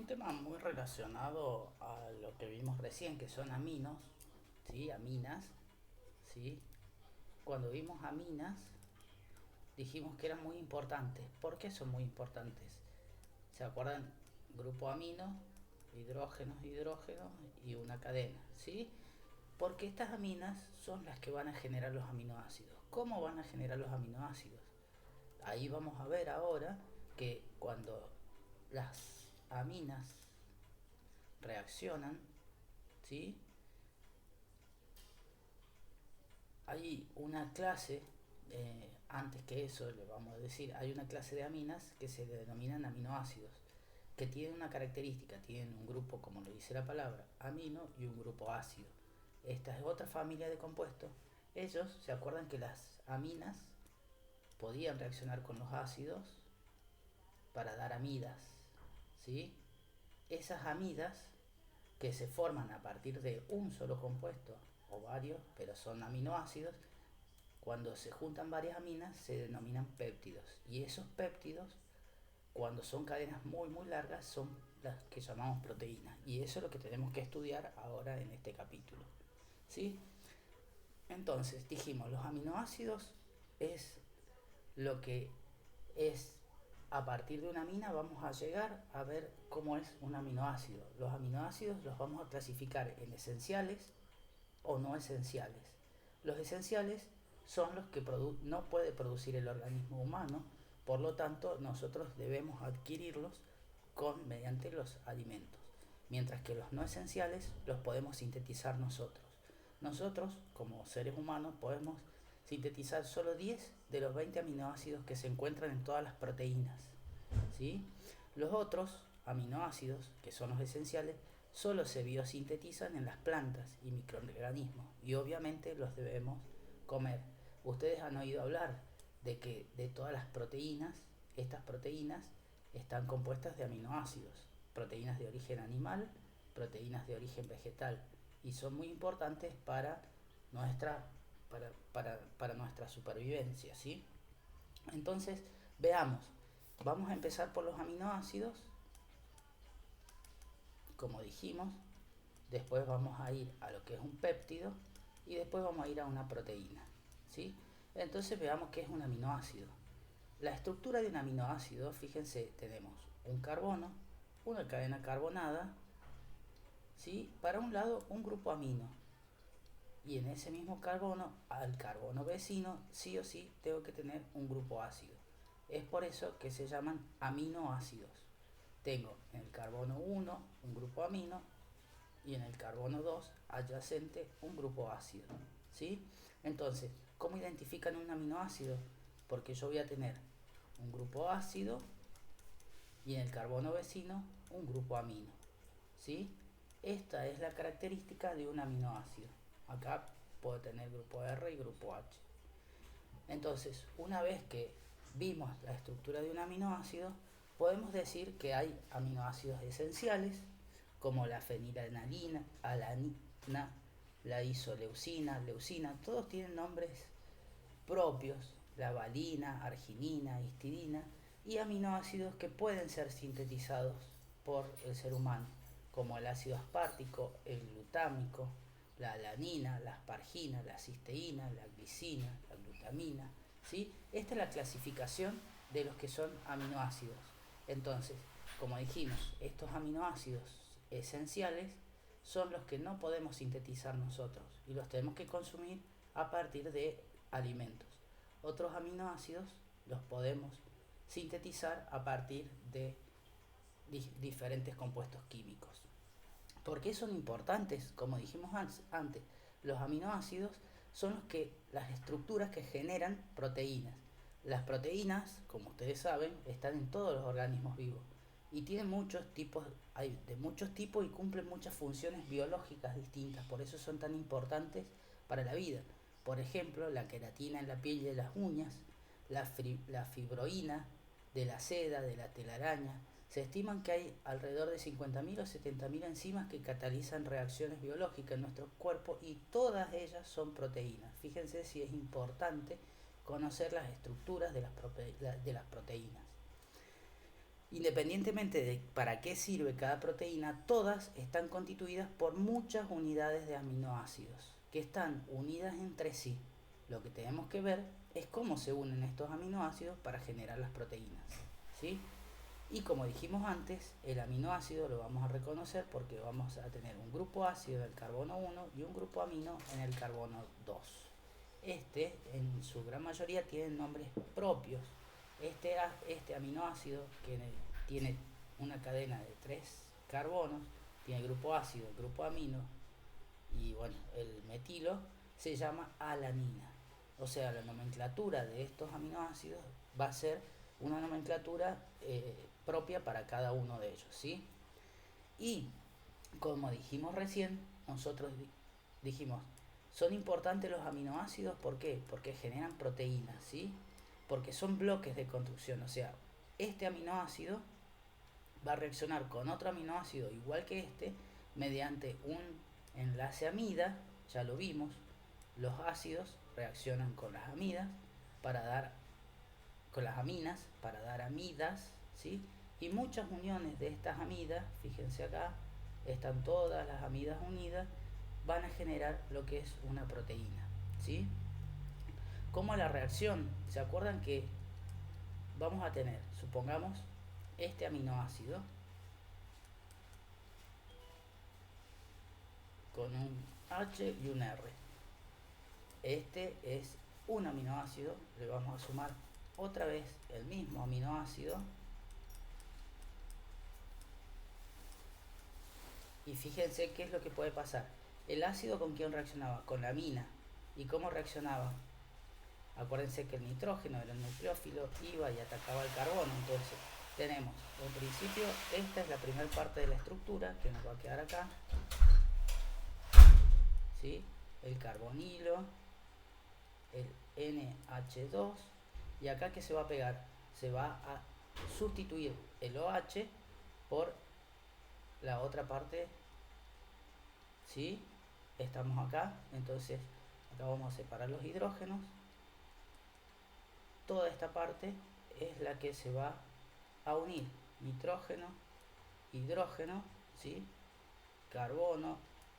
Un tema muy relacionado a lo que vimos recién, que son aminos, ¿sí? Aminas, ¿sí? Cuando vimos aminas, dijimos que eran muy importantes. ¿Por qué son muy importantes? ¿Se acuerdan? Grupo amino, hidrógenos, hidrógenos y una cadena, ¿sí? Porque estas aminas son las que van a generar los aminoácidos. ¿Cómo van a generar los aminoácidos? Ahí vamos a ver ahora que cuando las aminas reaccionan, ¿sí? Hay una clase, antes que eso le vamos a decir, hay una clase de aminas que se denominan aminoácidos, que tienen una característica, tienen un grupo, como lo dice la palabra, amino y un grupo ácido. Esta es otra familia de compuestos. Ellos se acuerdan que las aminas podían reaccionar con los ácidos para dar amidas, ¿sí? Esas amidas que se forman a partir de un solo compuesto o varios, pero son aminoácidos, cuando se juntan varias aminas se denominan péptidos. Y esos péptidos, cuando son cadenas muy largas, son las que llamamos proteínas. Y eso es lo que tenemos que estudiar ahora en este capítulo, ¿sí? Entonces, dijimos, los aminoácidos es lo que es a partir de una amina. Vamos a llegar a ver cómo es un aminoácido. Los aminoácidos los vamos a clasificar en esenciales o no esenciales. Los esenciales son los que no puede producir el organismo humano, por lo tanto nosotros debemos adquirirlos mediante los alimentos, mientras que los no esenciales los podemos sintetizar nosotros. Nosotros, como seres humanos, podemos sintetizar solo 10 de los 20 aminoácidos que se encuentran en todas las proteínas, ¿sí? Los otros aminoácidos, que son los esenciales, solo se biosintetizan en las plantas y microorganismos, y obviamente los debemos comer. Ustedes han oído hablar de que de todas las proteínas, estas proteínas están compuestas de aminoácidos, proteínas de origen animal, proteínas de origen vegetal, y son muy importantes nuestra, para nuestra supervivencia, ¿sí? Entonces, veamos, vamos a empezar por los aminoácidos, como dijimos, después vamos a ir a lo que es un péptido y después vamos a ir a una proteína, ¿sí? Entonces veamos qué es un aminoácido. La estructura de un aminoácido, fíjense, tenemos un carbono, una cadena carbonada, ¿sí? Para un lado un grupo amino, y en ese mismo carbono, al carbono vecino, sí o sí tengo que tener un grupo ácido. Es por eso que se llaman aminoácidos. Tengo en el carbono 1 un grupo amino y en el carbono 2 adyacente un grupo ácido, ¿sí? Entonces, ¿cómo identifican un aminoácido? Porque yo voy a tener un grupo ácido y en el carbono vecino un grupo amino, ¿sí? Esta es la característica de un aminoácido. Acá puedo tener grupo R y grupo H. Entonces, una vez que vimos la estructura de un aminoácido, podemos decir que hay aminoácidos esenciales, como la fenilalanina, alanina, la isoleucina, leucina, todos tienen nombres propios, la valina, arginina, histidina, y aminoácidos que pueden ser sintetizados por el ser humano, como el ácido aspartico, el glutámico, la alanina, la aspargina, la cisteína, la glicina, la glutamina, ¿sí? Esta es la clasificación de los que son aminoácidos. Entonces, como dijimos, estos aminoácidos esenciales son los que no podemos sintetizar nosotros y los tenemos que consumir a partir de alimentos. Otros aminoácidos los podemos sintetizar a partir de diferentes compuestos químicos. ¿Por qué son importantes? Como dijimos antes, los aminoácidos son las estructuras que generan proteínas. Las proteínas, como ustedes saben, están en todos los organismos vivos y tienen muchos tipos, hay de muchos tipos y cumplen muchas funciones biológicas distintas, por eso son tan importantes para la vida. Por ejemplo, la queratina en la piel de las uñas, la fibroína de la seda, de la telaraña. Se estiman que hay alrededor de 50.000 o 70.000 enzimas que catalizan reacciones biológicas en nuestro cuerpo y todas ellas son proteínas. Fíjense si es importante conocer las estructuras de las proteínas. Independientemente de para qué sirve cada proteína, todas están constituidas por muchas unidades de aminoácidos que están unidas entre sí. Lo que tenemos que ver es cómo se unen estos aminoácidos para generar las proteínas, ¿sí? Y como dijimos antes, el aminoácido lo vamos a reconocer porque vamos a tener un grupo ácido en el carbono 1 y un grupo amino en el carbono 2. En su gran mayoría, tienen nombres propios. Este aminoácido, que tiene una cadena de 3 carbonos, tiene el grupo ácido, el grupo amino y bueno, el metilo, se llama alanina. O sea, la nomenclatura de estos aminoácidos va a ser una nomenclatura propia para cada uno de ellos, ¿sí? Y como dijimos recién, nosotros dijimos, son importantes los aminoácidos, ¿por qué? Porque generan proteínas, ¿sí? Porque son bloques de construcción, o sea, este aminoácido va a reaccionar con otro aminoácido igual que mediante un enlace amida, ya lo vimos, los ácidos reaccionan con las amidas para dar con las aminas para dar amidas, ¿sí? Y muchas uniones de estas amidas, fíjense acá, están todas las amidas unidas, van a generar lo que es una proteína, ¿sí? Como la reacción, ¿se acuerdan que vamos a tener, supongamos, este aminoácido con un H y un R? Este es un aminoácido, le vamos a sumar otra vez el mismo aminoácido. Y fíjense qué es lo que puede pasar. El ácido, ¿con quién reaccionaba? Con la amina. ¿Y cómo reaccionaba? Acuérdense que el nitrógeno era el nucleófilo, iba y atacaba el carbono. Entonces tenemos, en principio, esta es la primera parte de la estructura que nos va a quedar acá, ¿sí? El carbonilo, el NH2, y acá ¿qué se va a pegar? Se va a sustituir el OH por la otra parte, ¿sí? Estamos acá, entonces acá vamos a separar los hidrógenos. Toda esta parte es la que se va a unir: nitrógeno, hidrógeno, ¿sí? Carbono,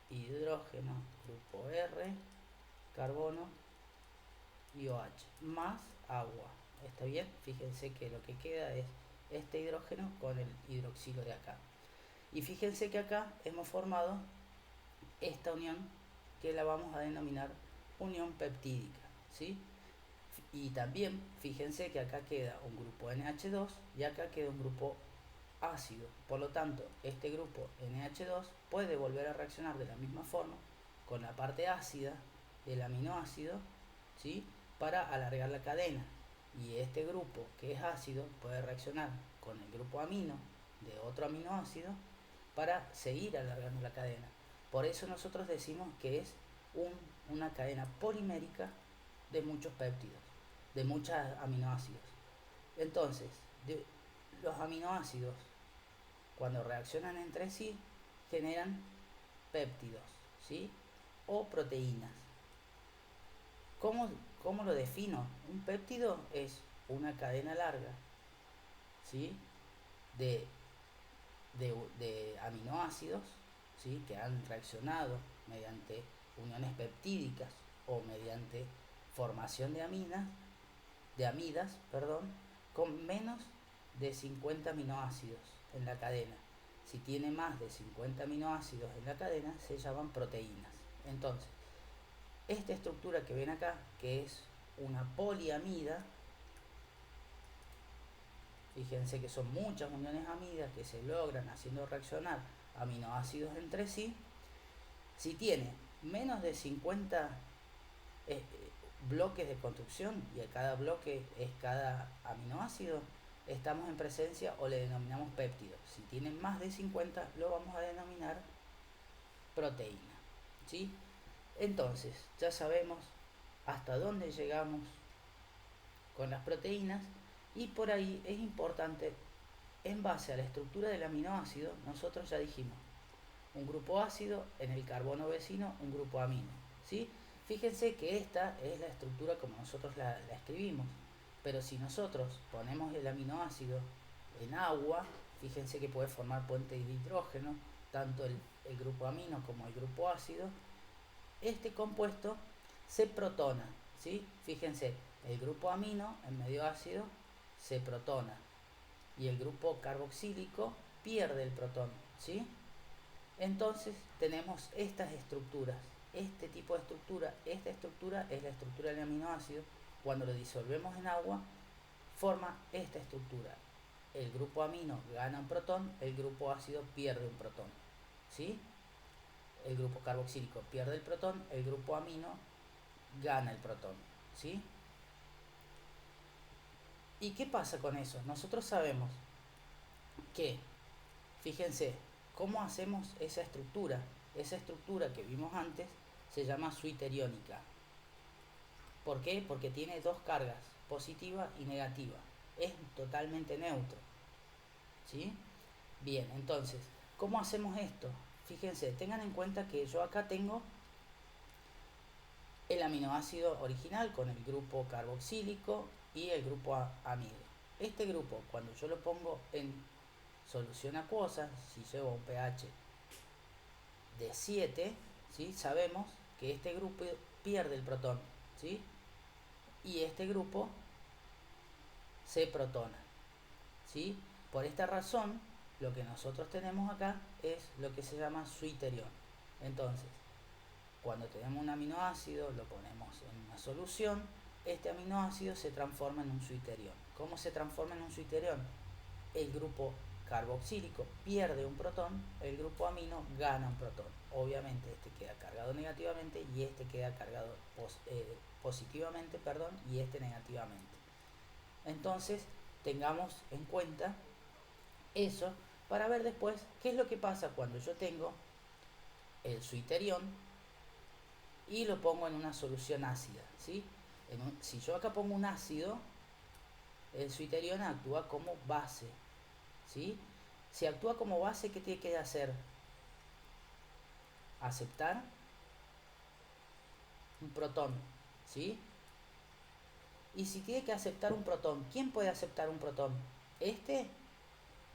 hidrógeno, grupo R, carbono y OH, más agua. ¿Está bien? Fíjense que lo que queda es este hidrógeno con el hidroxilo de acá. Y fíjense que acá hemos formado esta unión que la vamos a denominar unión peptídica, ¿sí? Y también fíjense que acá queda un grupo NH2 y acá queda un grupo ácido. Por lo tanto, este grupo NH2 puede volver a reaccionar de la misma forma con la parte ácida del aminoácido, ¿sí? Para alargar la cadena. Y este grupo que es ácido puede reaccionar con el grupo amino de otro aminoácido para seguir alargando la cadena. Por eso nosotros decimos que es una cadena polimérica de muchos péptidos, de muchos aminoácidos. Entonces, los aminoácidos, cuando reaccionan entre sí, generan péptidos, ¿sí? O proteínas. ¿Cómo lo defino? Un péptido es una cadena larga, ¿sí? de aminoácidos, ¿sí? Que han reaccionado mediante uniones peptídicas o mediante formación de amidas, con menos de 50 aminoácidos en la cadena. Si tiene más de 50 aminoácidos en la cadena, se llaman proteínas. Entonces, esta estructura que ven acá, que es una poliamida, fíjense que son muchas uniones amidas que se logran haciendo reaccionar aminoácidos entre sí. Si tiene menos de 50 bloques de construcción, y a cada bloque es cada aminoácido, estamos en presencia o le denominamos péptido. Si tienen más de 50, lo vamos a denominar proteína, ¿sí? Entonces, ya sabemos hasta dónde llegamos con las proteínas, y por ahí es importante, en base a la estructura del aminoácido, nosotros ya dijimos, un grupo ácido, en el carbono vecino, un grupo amino, ¿sí? Fíjense que esta es la estructura como nosotros la escribimos, pero si nosotros ponemos el aminoácido en agua, fíjense que puede formar puente de hidrógeno, tanto el grupo amino como el grupo ácido. Este compuesto se protona, ¿sí? Fíjense, el grupo amino en medio ácido se protona y el grupo carboxílico pierde el protón, ¿sí? Entonces tenemos estas estructuras, este tipo de estructura. Esta estructura es la estructura del aminoácido. Cuando lo disolvemos en agua forma esta estructura. El grupo amino gana un protón, el grupo ácido pierde un protón, ¿sí? El grupo carboxílico pierde el protón, el grupo amino gana el protón, ¿sí? ¿Y qué pasa con eso? Nosotros sabemos que, fíjense, ¿cómo hacemos esa estructura? Esa estructura que vimos antes se llama suiteriónica. ¿Por qué? Porque tiene dos cargas, positiva y negativa. Es totalmente neutro, ¿sí? Bien, entonces, ¿cómo hacemos esto? Fíjense, tengan en cuenta que yo acá tengo el aminoácido original con el grupo carboxílico y el grupo amido. Este grupo, cuando yo lo pongo en solución acuosa, si llevo un pH de 7, ¿sí? Sabemos que este grupo pierde el protón, ¿sí? Y este grupo se protona, ¿sí? Por esta razón, lo que nosotros tenemos acá es lo que se llama suiterión. Entonces, cuando tenemos un aminoácido, lo ponemos en una solución, este aminoácido se transforma en un suiterión. ¿Cómo se transforma en un suiterión? El grupo carboxílico pierde un protón, el grupo amino gana un protón. Obviamente este queda cargado negativamente y este queda cargado positivamente, y este negativamente. Entonces, tengamos en cuenta eso para ver después qué es lo que pasa cuando yo tengo el suiterión y lo pongo en una solución ácida, ¿sí? Si yo acá pongo un ácido, el suiterión actúa como base, ¿sí? Si actúa como base, ¿qué tiene que hacer? Aceptar un protón, ¿sí? Y si tiene que aceptar un protón, ¿quién puede aceptar un protón? Este.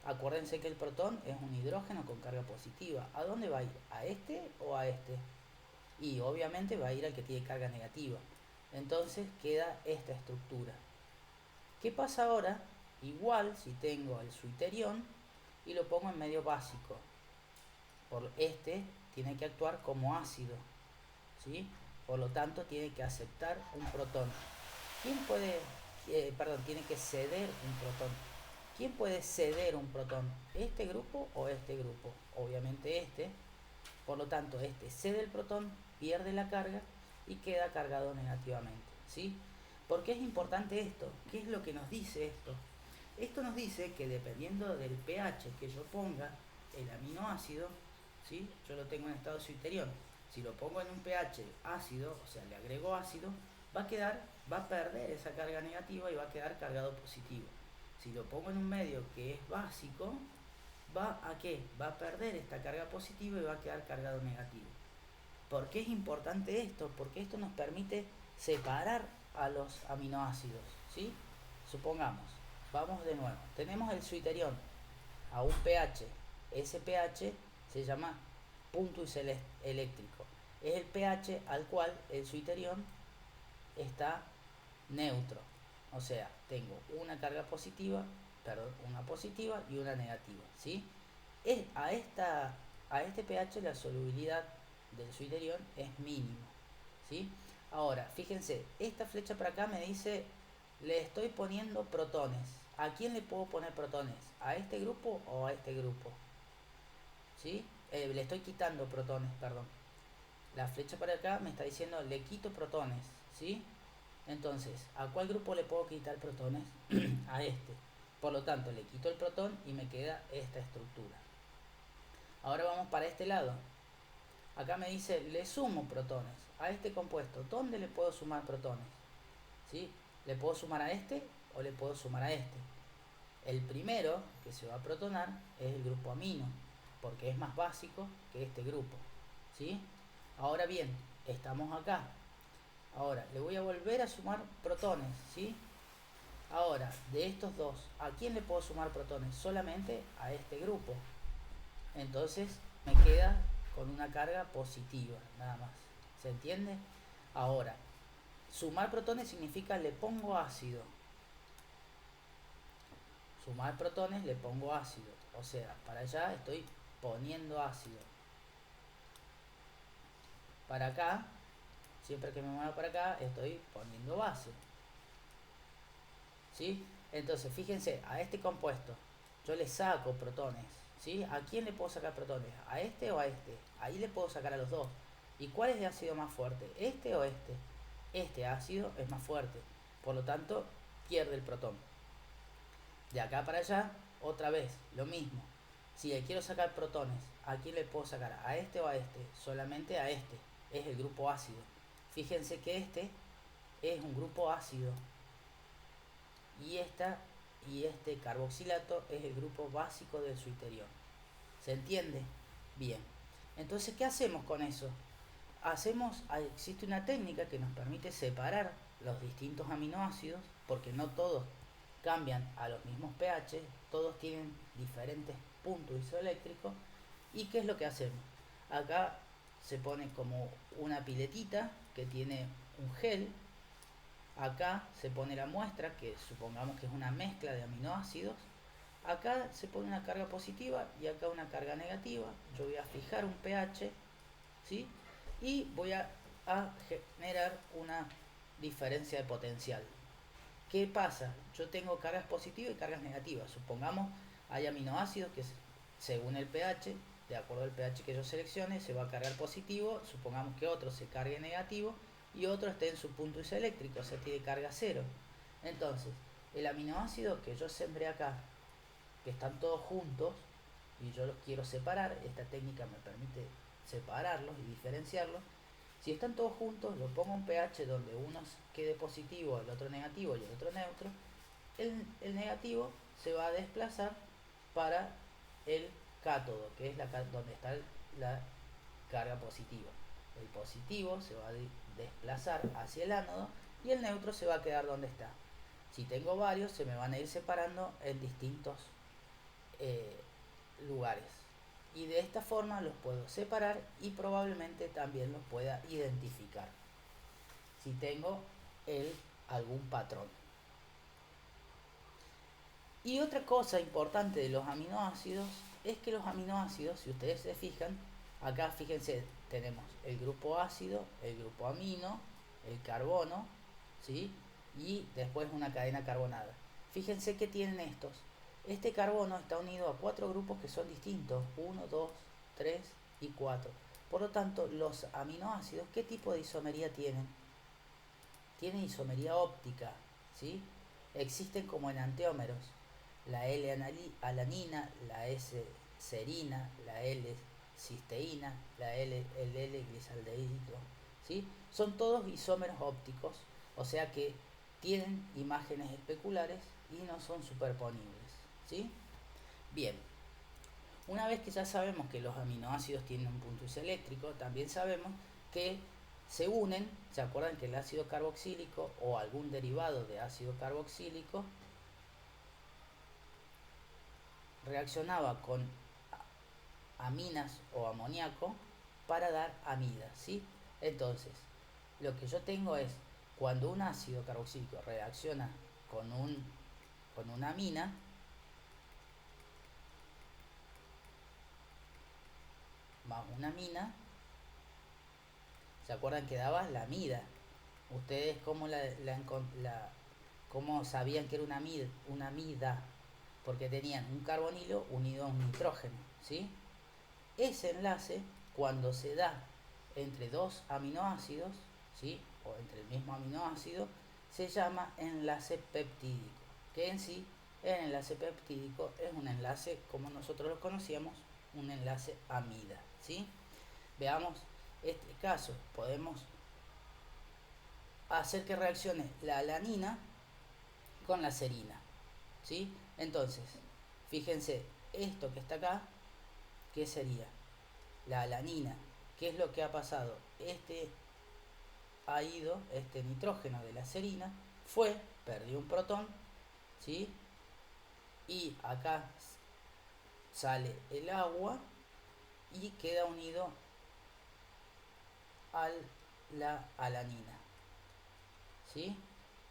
Acuérdense que el protón es un hidrógeno con carga positiva. ¿A dónde va a ir? ¿A este o a este? Y obviamente va a ir al que tiene carga negativa. Entonces queda esta estructura. ¿Qué pasa ahora? Igual si tengo el suiterión y lo pongo en medio básico. Por este tiene que actuar como ácido, ¿sí? Por lo tanto tiene que aceptar un protón. ¿Quién puede, tiene que ceder un protón? ¿Quién puede ceder un protón? ¿Este grupo o este grupo? Obviamente este. Por lo tanto, este cede el protón, pierde la carga y queda cargado negativamente, ¿sí? ¿Por qué es importante esto? ¿Qué es lo que nos dice esto? Esto nos dice que dependiendo del pH que yo ponga el aminoácido, ¿sí? Yo lo tengo en estado suiterión. Si lo pongo en un pH ácido, o sea, le agrego ácido, va a perder esa carga negativa y va a quedar cargado positivo. Si lo pongo en un medio que es básico, ¿va a qué? Va a perder esta carga positiva y va a quedar cargado negativo. ¿Por qué es importante esto? Porque esto nos permite separar a los aminoácidos, ¿sí? Supongamos, vamos de nuevo, tenemos el suiterión a un pH, ese pH se llama punto eléctrico, es el pH al cual el suiterión está neutro, o sea, tengo una carga positiva, una positiva y una negativa, ¿sí? A este pH la solubilidad del suiterión es mínima, ¿sí? Ahora, fíjense, esta flecha para acá me dice, le estoy poniendo protones. ¿A quién le puedo poner protones? ¿A este grupo o a este grupo? ¿Sí? Le estoy quitando protones, perdón. La flecha para acá me está diciendo, le quito protones, ¿sí? Entonces, ¿a cuál grupo le puedo quitar protones? A este. Por lo tanto, le quito el protón y me queda esta estructura. Ahora vamos para este lado. Acá me dice, le sumo protones a este compuesto. ¿Dónde le puedo sumar protones? ¿Sí? ¿Le puedo sumar a este o le puedo sumar a este? El primero que se va a protonar es el grupo amino, porque es más básico que este grupo, ¿sí? Ahora bien, estamos acá. Ahora, le voy a volver a sumar protones, ¿sí? Ahora, de estos dos, ¿a quién le puedo sumar protones? Solamente a este grupo. Entonces me queda con una carga positiva, nada más. ¿Se entiende? Ahora, sumar protones significa le pongo ácido. Sumar protones le pongo ácido. O sea, para allá estoy poniendo ácido. Para acá, siempre que me muevo para acá, estoy poniendo base. ¿Sí? Entonces, fíjense, a este compuesto yo le saco protones. ¿Sí? ¿A quién le puedo sacar protones? ¿A este o a este? Ahí le puedo sacar a los dos. ¿Y cuál es el ácido más fuerte? ¿Este o este? Este ácido es más fuerte. Por lo tanto, pierde el protón. De acá para allá, otra vez, lo mismo. Si le quiero sacar protones, ¿a quién le puedo sacar? ¿A este o a este? Solamente a este. Es el grupo ácido. Fíjense que este es un grupo ácido. Y este carboxilato es el grupo básico de su interior. ¿Se entiende? Bien. Entonces, ¿qué hacemos con eso? Existe una técnica que nos permite separar los distintos aminoácidos, porque no todos cambian a los mismos pH, todos tienen diferentes puntos isoeléctricos. ¿Y qué es lo que hacemos? Acá se pone como una piletita que tiene un gel. Acá se pone la muestra, que supongamos que es una mezcla de aminoácidos. Acá se pone una carga positiva y acá una carga negativa. Yo voy a fijar un pH, ¿sí? Y voy a generar una diferencia de potencial. ¿Qué pasa? Yo tengo cargas positivas y cargas negativas. Supongamos hay aminoácidos que según el pH, de acuerdo al pH que yo seleccione, se va a cargar positivo. Supongamos que otro se cargue negativo y otro esté en su punto isoeléctrico, o sea, tiene carga cero. Entonces, el aminoácido que yo sembré acá, que están todos juntos, y yo los quiero separar, esta técnica me permite separarlos y diferenciarlos. Si están todos juntos, lo pongo un pH donde uno quede positivo, el otro negativo y el otro neutro. El negativo se va a desplazar para el cátodo, que es donde está la carga positiva. El positivo se va a desplazar hacia el ánodo y el neutro se va a quedar donde está. Si tengo varios, se me van a ir separando en distintos lugares. Y de esta forma los puedo separar y probablemente también los pueda identificar si tengo algún patrón. Y otra cosa importante de los aminoácidos es que los aminoácidos, si ustedes se fijan, acá fíjense, tenemos el grupo ácido, el grupo amino, el carbono, ¿sí? Y después una cadena carbonada. Fíjense que tienen estos. Este carbono está unido a 4 grupos que son distintos, 1, 2, 3 y 4. Por lo tanto, los aminoácidos, ¿qué tipo de isomería tienen? Tienen isomería óptica, ¿sí? Existen como enantiómeros. La L-alanina, la S-serina, la L-cisteína, el L-glisaldehído, ¿sí? Son todos isómeros ópticos, o sea que tienen imágenes especulares y no son superponibles, ¿sí? Bien, una vez que ya sabemos que los aminoácidos tienen un punto isoeléctrico, también sabemos que se unen. ¿Se acuerdan que el ácido carboxílico o algún derivado de ácido carboxílico reaccionaba con aminas o amoníaco para dar amidas, ¿sí? Entonces, lo que yo tengo es, cuando un ácido carboxílico reacciona con una amina, más una amina, ¿se acuerdan que daba la amida? ¿Ustedes cómo sabían que era una amida? Porque tenían un carbonilo unido a un nitrógeno, ¿sí? Ese enlace, cuando se da entre dos aminoácidos, ¿sí? O entre el mismo aminoácido, se llama enlace peptídico, que en sí el enlace peptídico es un enlace, como nosotros lo conocíamos, un enlace amida, ¿sí? Veamos este caso. Podemos hacer que reaccione la alanina con la serina, ¿sí? Entonces, fíjense, esto que está acá, ¿qué sería? La alanina. ¿Qué es lo que ha pasado? Este nitrógeno de la serina perdió un protón ¿sí? Y acá sale el agua y queda unido a la alanina, ¿sí?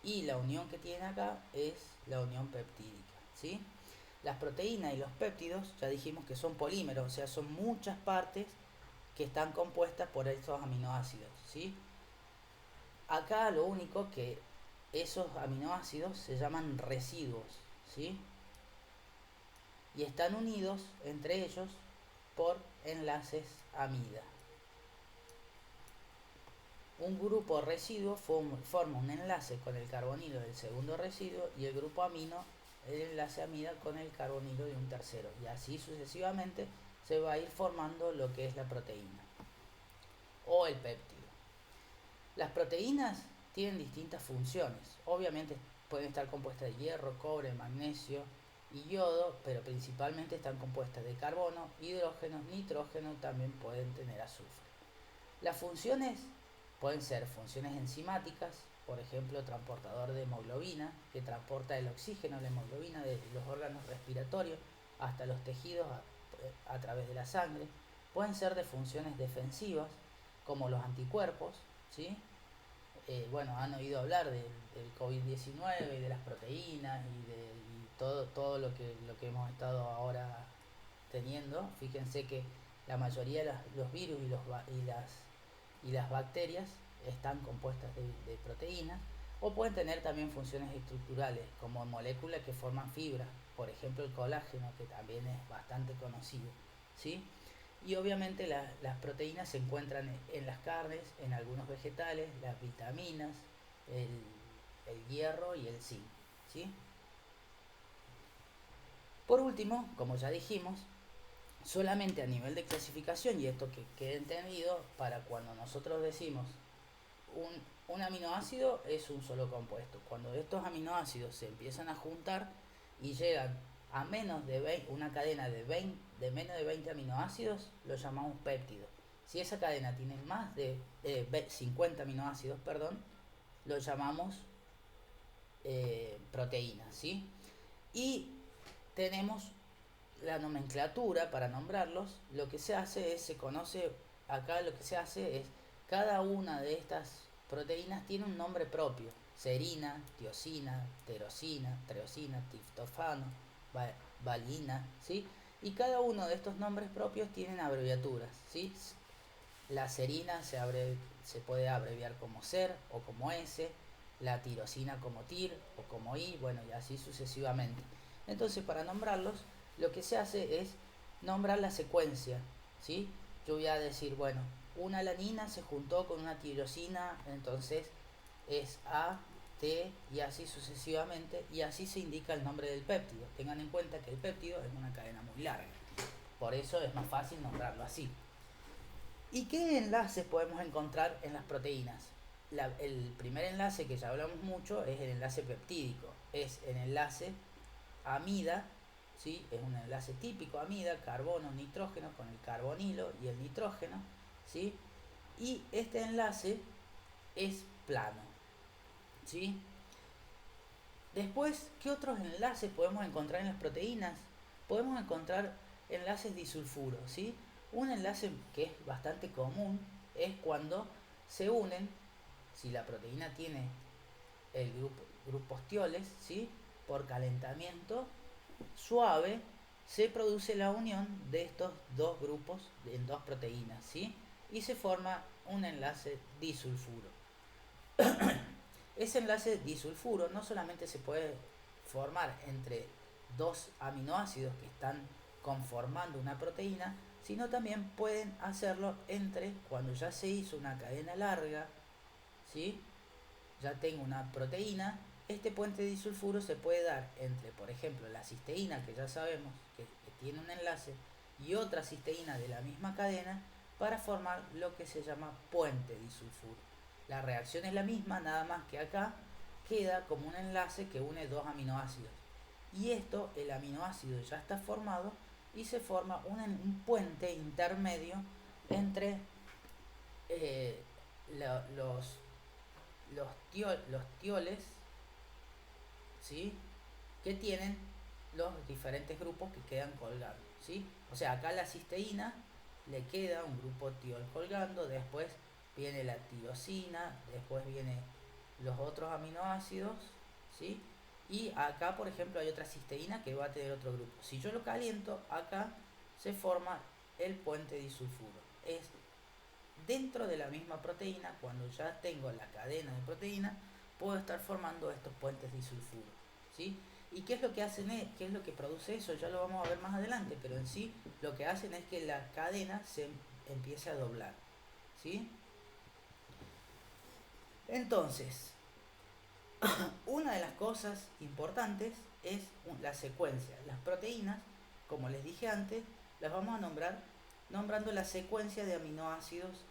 Y la unión que tiene acá es la unión peptídica, ¿sí? Las proteínas y los péptidos ya dijimos que son polímeros, o sea, son muchas partes que están compuestas por estos aminoácidos, ¿sí? Acá lo único que esos aminoácidos se llaman residuos, ¿sí? Y están unidos entre ellos por enlaces amida. Un grupo residuo forma un enlace con el carbonilo del segundo residuo y el grupo amino el enlace amida con el carbonilo de un tercero. Y así sucesivamente se va a ir formando lo que es la proteína o el péptido. Las proteínas tienen distintas funciones. Obviamente pueden estar compuestas de hierro, cobre, magnesio y yodo, pero principalmente están compuestas de carbono, hidrógeno, nitrógeno, también pueden tener azufre. Las funciones pueden ser funciones enzimáticas, por ejemplo, transportador de hemoglobina, que transporta el oxígeno, la hemoglobina de los órganos respiratorios hasta los tejidos a través de la sangre. Pueden ser de funciones defensivas, como los anticuerpos, ¿sí? Bueno, han oído hablar del COVID-19 y de las proteínas y todo lo que hemos estado ahora teniendo. Fíjense que la mayoría de los virus y las bacterias están compuestas de proteínas, o pueden tener también funciones estructurales como moléculas que forman fibras, por ejemplo el colágeno, que también es bastante conocido, ¿sí? Y obviamente las proteínas se encuentran en las carnes, en algunos vegetales, las vitaminas, el hierro y el zinc, ¿sí? Por último, como ya dijimos, solamente a nivel de clasificación, y esto que quede entendido, para cuando nosotros decimos un aminoácido es un solo compuesto. Cuando estos aminoácidos se empiezan a juntar y llegan a menos de 20, una cadena de menos de 20 aminoácidos, lo llamamos péptido. Si esa cadena tiene más de 50 aminoácidos, perdón, lo llamamos proteína, ¿sí? Y tenemos la nomenclatura para nombrarlos. Lo que se hace es, se conoce, acá lo que se hace es, cada una de estas proteínas tiene un nombre propio: serina, tiosina, tirosina, treosina, triptofano, valina, ¿sí? Y cada uno de estos nombres propios tienen abreviaturas, ¿sí? La serina se puede abreviar como SER o como S, la tirosina como TIR o como I, bueno, y así sucesivamente. Entonces, para nombrarlos, lo que se hace es nombrar la secuencia, ¿sí? Yo voy a decir, bueno, una alanina se juntó con una tirosina, entonces es A, T y así sucesivamente, y así se indica el nombre del péptido. Tengan en cuenta que el péptido es una cadena muy larga, por eso es más fácil nombrarlo así. ¿Y qué enlaces podemos encontrar en las proteínas? El primer enlace, que ya hablamos mucho, es el enlace peptídico. Es el enlace amida, ¿sí? Es un enlace típico amida, carbono, nitrógeno, con el carbonilo y el nitrógeno, ¿sí? Y este enlace es plano, ¿sí? Después, ¿qué otros enlaces podemos encontrar en las proteínas? Podemos encontrar enlaces disulfuros, ¿sí? Un enlace que es bastante común es cuando se unen, si la proteína tiene el grupos tioles, ¿sí? Por calentamiento suave se produce la unión de estos dos grupos en dos proteínas, ¿sí? Y se forma un enlace disulfuro. Ese enlace disulfuro no solamente se puede formar entre dos aminoácidos que están conformando una proteína, sino también pueden hacerlo entre, cuando ya se hizo una cadena larga, ¿sí? Ya tengo una proteína, este puente disulfuro se puede dar entre, por ejemplo, la cisteína, que ya sabemos que tiene un enlace, y otra cisteína de la misma cadena, para formar lo que se llama puente disulfuro. La reacción es la misma, nada más que acá queda como un enlace que une dos aminoácidos. Y esto, el aminoácido ya está formado y se forma un puente intermedio entre eh, los tioles, ¿sí? que tienen los diferentes grupos que quedan colgando, ¿sí? O sea, acá la cisteína le queda un grupo tiol colgando, después viene la tirosina, después vienen los otros aminoácidos, ¿sí? Y acá, por ejemplo, hay otra cisteína que va a tener otro grupo. Si yo lo caliento, acá se forma el puente disulfuro. Es dentro de la misma proteína, cuando ya tengo la cadena de proteína, puedo estar formando estos puentes disulfuro, ¿sí? ¿Y qué es lo que hacen? ¿Qué es lo que produce eso? Ya lo vamos a ver más adelante, pero en sí lo que hacen es que la cadena se empiece a doblar, ¿sí? Entonces, una de las cosas importantes es la secuencia. Las proteínas, como les dije antes, las vamos a nombrar nombrando la secuencia de aminoácidos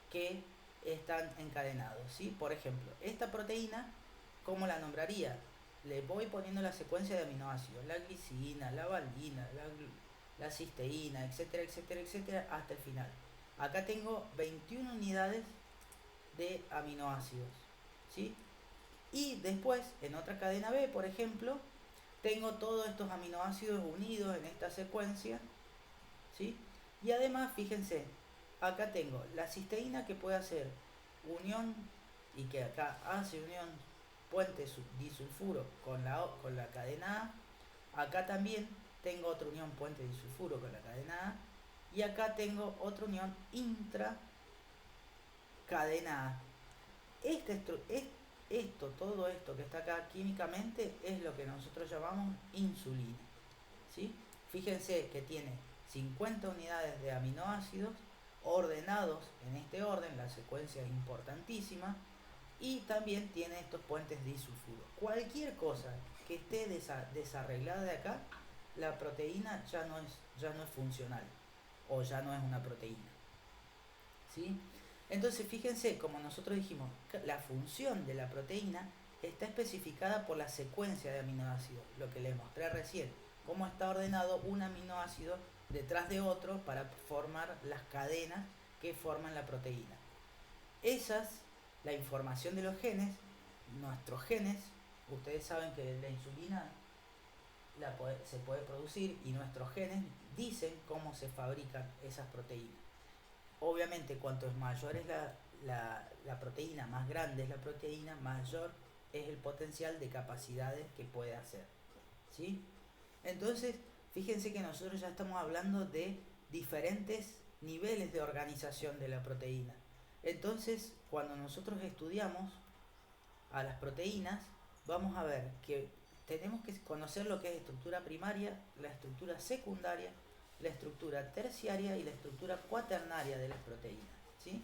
que están encadenados, ¿sí? Por ejemplo, esta proteína, ¿cómo la nombraría? Le voy poniendo la secuencia de aminoácidos, la glicina, la valina, la cisteína, etcétera, etcétera, etcétera, hasta el final. Acá tengo 21 unidades de aminoácidos, ¿sí? Y después, en otra cadena B, por ejemplo, tengo todos estos aminoácidos unidos en esta secuencia, ¿sí? Y además, fíjense, acá tengo la cisteína que puede hacer unión y que acá hace unión puente disulfuro con la cadena A. Acá también tengo otra unión puente disulfuro con la cadena A. Y acá tengo otra unión intra cadena A. Todo esto que está acá químicamente es lo que nosotros llamamos insulina, ¿sí? Fíjense que tiene 50 unidades de aminoácidos ordenados en este orden, la secuencia es importantísima, y también tiene estos puentes disulfuro. Cualquier cosa que esté desarreglada de acá, la proteína ya no es funcional o ya no es una proteína, ¿sí? Entonces fíjense, como nosotros dijimos, la función de la proteína está especificada por la secuencia de aminoácidos, lo que les mostré recién, cómo está ordenado un aminoácido detrás de otro para formar las cadenas que forman la proteína. La información de los genes, nuestros genes, ustedes saben que la insulina se puede producir y nuestros genes dicen cómo se fabrican esas proteínas. Obviamente, cuanto mayor es la proteína, más grande es la proteína, mayor es el potencial de capacidades que puede hacer, ¿sí? Entonces, fíjense que nosotros ya estamos hablando de diferentes niveles de organización de la proteína. Entonces, cuando nosotros estudiamos a las proteínas, vamos a ver que tenemos que conocer lo que es estructura primaria, la estructura secundaria, la estructura terciaria y la estructura cuaternaria de las proteínas, ¿sí?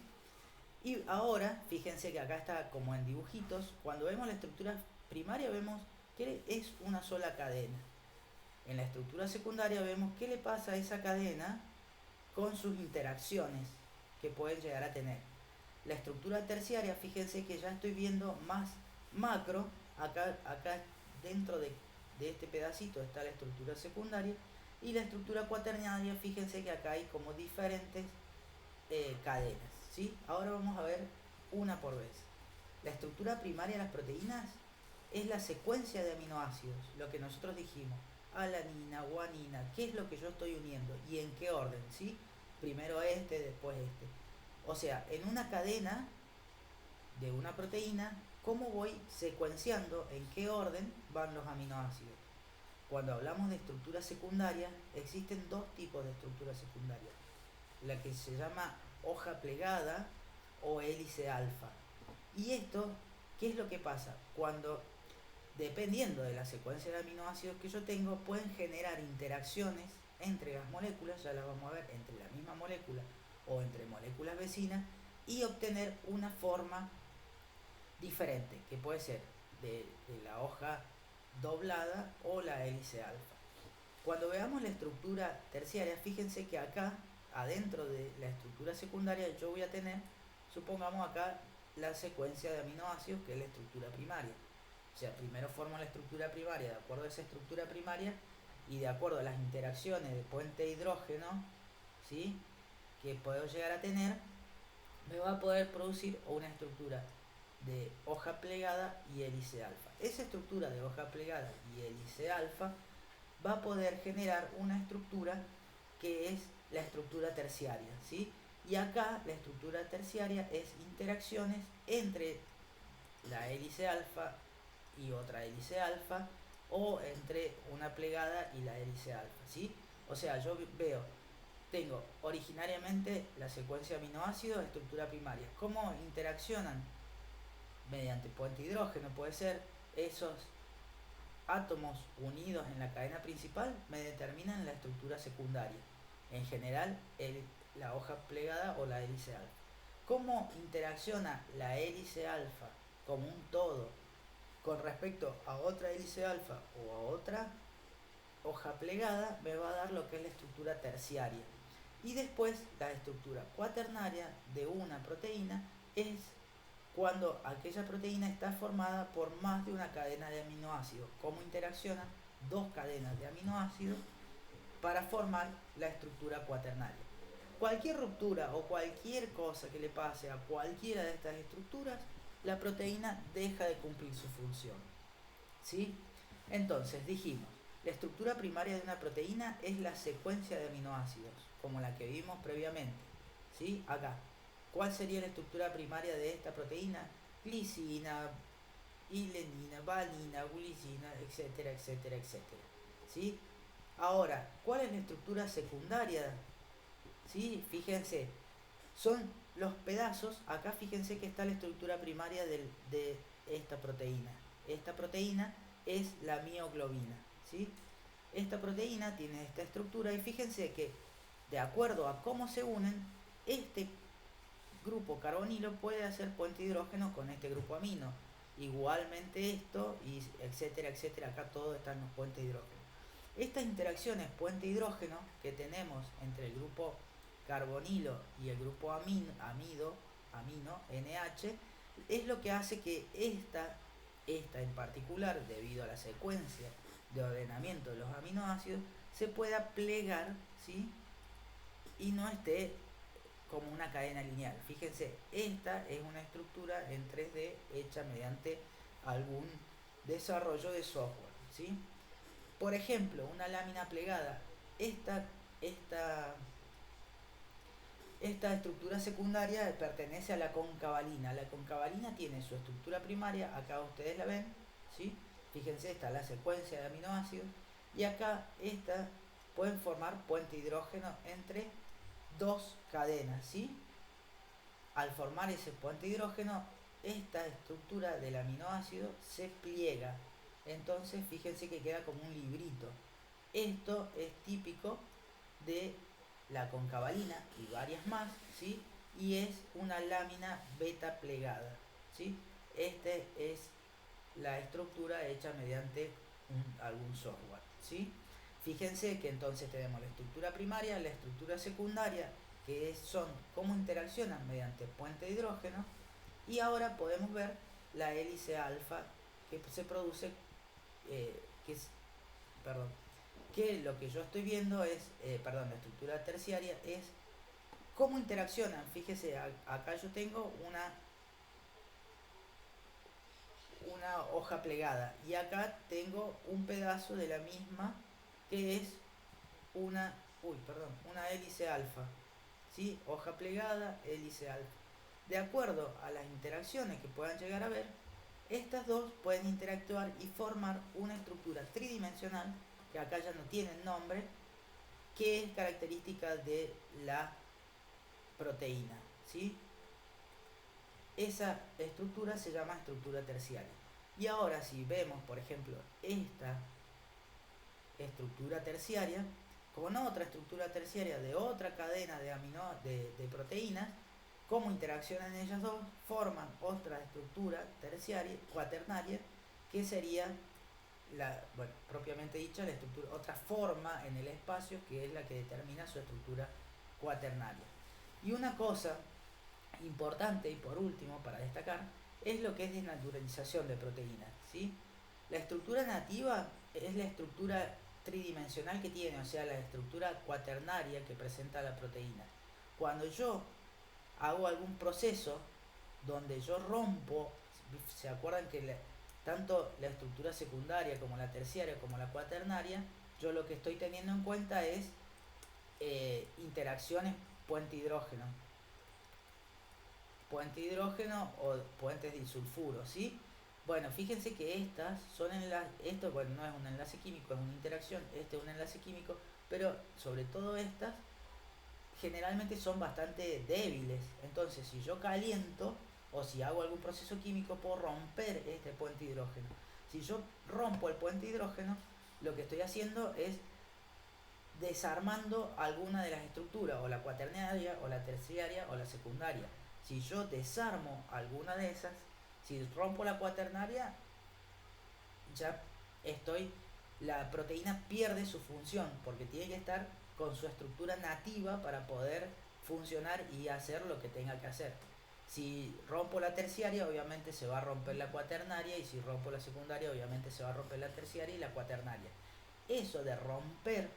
Y ahora, fíjense que acá está como en dibujitos, cuando vemos la estructura primaria vemos que es una sola cadena. En la estructura secundaria vemos qué le pasa a esa cadena con sus interacciones que pueden llegar a tener. La estructura terciaria, fíjense que ya estoy viendo más macro, acá dentro de este pedacito está la estructura secundaria, y la estructura cuaternaria, fíjense que acá hay como diferentes cadenas, ¿sí? Ahora vamos a ver una por vez. La estructura primaria de las proteínas es la secuencia de aminoácidos, lo que nosotros dijimos, alanina, guanina, qué es lo que yo estoy uniendo y en qué orden, ¿sí? Primero este, después este. O sea, en una cadena de una proteína, ¿cómo voy secuenciando en qué orden van los aminoácidos? Cuando hablamos de estructura secundaria, existen dos tipos de estructura secundaria. La que se llama hoja plegada o hélice alfa. Y esto, ¿qué es lo que pasa? Cuando, dependiendo de la secuencia de aminoácidos que yo tengo, pueden generar interacciones entre las moléculas, ya las vamos a ver, entre la misma molécula o entre moléculas vecinas, y obtener una forma diferente, que puede ser de la hoja doblada o la hélice alfa. Cuando veamos la estructura terciaria, fíjense que acá, adentro de la estructura secundaria, yo voy a tener, supongamos acá, la secuencia de aminoácidos, que es la estructura primaria. O sea, primero formo la estructura primaria de acuerdo a esa estructura primaria y de acuerdo a las interacciones de puente hidrógeno, ¿sí?, que puedo llegar a tener, me va a poder producir una estructura de hoja plegada y hélice alfa. Esa estructura de hoja plegada y hélice alfa va a poder generar una estructura que es la estructura terciaria, ¿sí? Y acá la estructura terciaria es interacciones entre la hélice alfa y otra hélice alfa, o entre una plegada y la hélice alfa, ¿sí? O sea, yo tengo originariamente la secuencia de aminoácidos, estructura primaria. ¿Cómo interaccionan? Mediante puente hidrógeno, puede ser. Esos átomos unidos en la cadena principal me determinan la estructura secundaria, en general la hoja plegada o la hélice alfa. ¿Cómo interacciona la hélice alfa como un todo con respecto a otra hélice alfa o a otra hoja plegada? Me va a dar lo que es la estructura terciaria. Y después la estructura cuaternaria de una proteína es cuando aquella proteína está formada por más de una cadena de aminoácidos. Cómo interaccionan dos cadenas de aminoácidos para formar la estructura cuaternaria. Cualquier ruptura o cualquier cosa que le pase a cualquiera de estas estructuras, la proteína deja de cumplir su función, ¿sí? Entonces dijimos, la estructura primaria de una proteína es la secuencia de aminoácidos, como la que vimos previamente, ¿sí? Acá, ¿cuál sería la estructura primaria de esta proteína? Glicina, hilenina, valina, glicina, etcétera, etcétera, etcétera, ¿sí? Ahora, ¿cuál es la estructura secundaria? ¿Sí? Fíjense, son los pedazos. Acá fíjense que está la estructura primaria de esta proteína. Esta proteína es la mioglobina, ¿sí? Esta proteína tiene esta estructura y fíjense que de acuerdo a cómo se unen, este grupo carbonilo puede hacer puente hidrógeno con este grupo amino. Igualmente esto, y etcétera, etcétera. Acá todos están los puentes de hidrógeno. Estas interacciones puente hidrógeno que tenemos entre el grupo carbonilo y el grupo amino, NH, es lo que hace que esta en particular, debido a la secuencia de ordenamiento de los aminoácidos, se pueda plegar, ¿sí? Y no esté como una cadena lineal. Fíjense, esta es una estructura en 3D hecha mediante algún desarrollo de software, ¿sí? Por ejemplo, una lámina plegada. Esta estructura secundaria pertenece a la concavalina. La concavalina tiene su estructura primaria, acá ustedes la ven, ¿sí? Fíjense, está la secuencia de aminoácidos, y acá pueden formar puente hidrógeno entre dos cadenas, ¿sí? Al formar ese puente hidrógeno, esta estructura del aminoácido se pliega. Entonces, fíjense que queda como un librito. Esto es típico de la concavalina y varias más, ¿sí? Y es una lámina beta plegada, ¿sí? Este es la estructura hecha mediante algún software, ¿sí? Fíjense que entonces tenemos la estructura primaria, la estructura secundaria, que son cómo interaccionan mediante puente de hidrógeno, y ahora podemos ver la hélice alfa que se produce, que lo que yo estoy viendo es, la estructura terciaria es cómo interaccionan. Fíjese, acá yo tengo una hoja plegada y acá tengo un pedazo de la misma que es una hélice alfa, ¿sí? Hoja plegada, hélice alfa. De acuerdo a las interacciones que puedan llegar a ver, estas dos pueden interactuar y formar una estructura tridimensional, que acá ya no tienen nombre, que es característica de la proteína, ¿sí? Esa estructura se llama estructura terciaria. Y ahora si vemos, por ejemplo, esta estructura terciaria con otra estructura terciaria de otra cadena de proteínas, cómo interaccionan ellas dos, forman otra estructura terciaria, cuaternaria, que sería propiamente dicha, la estructura, otra forma en el espacio, que es la que determina su estructura cuaternaria. Y una cosa importante, y por último, para destacar, es lo que es desnaturalización de proteínas, ¿sí? La estructura nativa es la estructura tridimensional que tiene, o sea, la estructura cuaternaria que presenta la proteína. Cuando yo hago algún proceso donde yo rompo, se acuerdan que tanto la estructura secundaria como la terciaria como la cuaternaria, yo lo que estoy teniendo en cuenta es interacciones puente-hidrógeno. Puente-hidrógeno o puentes disulfuro, ¿sí? Bueno, fíjense que estas son esto, bueno, no es un enlace químico, es una interacción, este es un enlace químico, pero sobre todo estas generalmente son bastante débiles. Entonces, si yo caliento o si hago algún proceso químico, puedo romper este puente hidrógeno. Si yo rompo el puente hidrógeno, lo que estoy haciendo es desarmando alguna de las estructuras, o la cuaternaria, o la terciaria, o la secundaria. Si yo desarmo alguna de esas, si rompo la cuaternaria, ya la proteína pierde su función, porque tiene que estar con su estructura nativa para poder funcionar y hacer lo que tenga que hacer. Si rompo la terciaria, obviamente se va a romper la cuaternaria, y si rompo la secundaria, obviamente se va a romper la terciaria y la cuaternaria. Eso de romper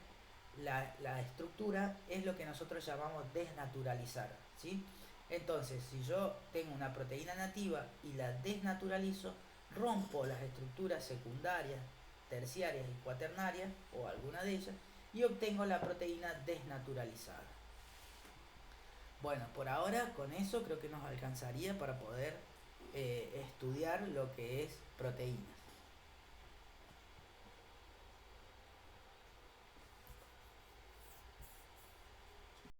la estructura es lo que nosotros llamamos desnaturalizar, ¿sí? Entonces, si yo tengo una proteína nativa y la desnaturalizo, rompo las estructuras secundarias, terciarias y cuaternarias, o alguna de ellas, y obtengo la proteína desnaturalizada. Bueno, por ahora con eso creo que nos alcanzaría para poder estudiar lo que es proteínas.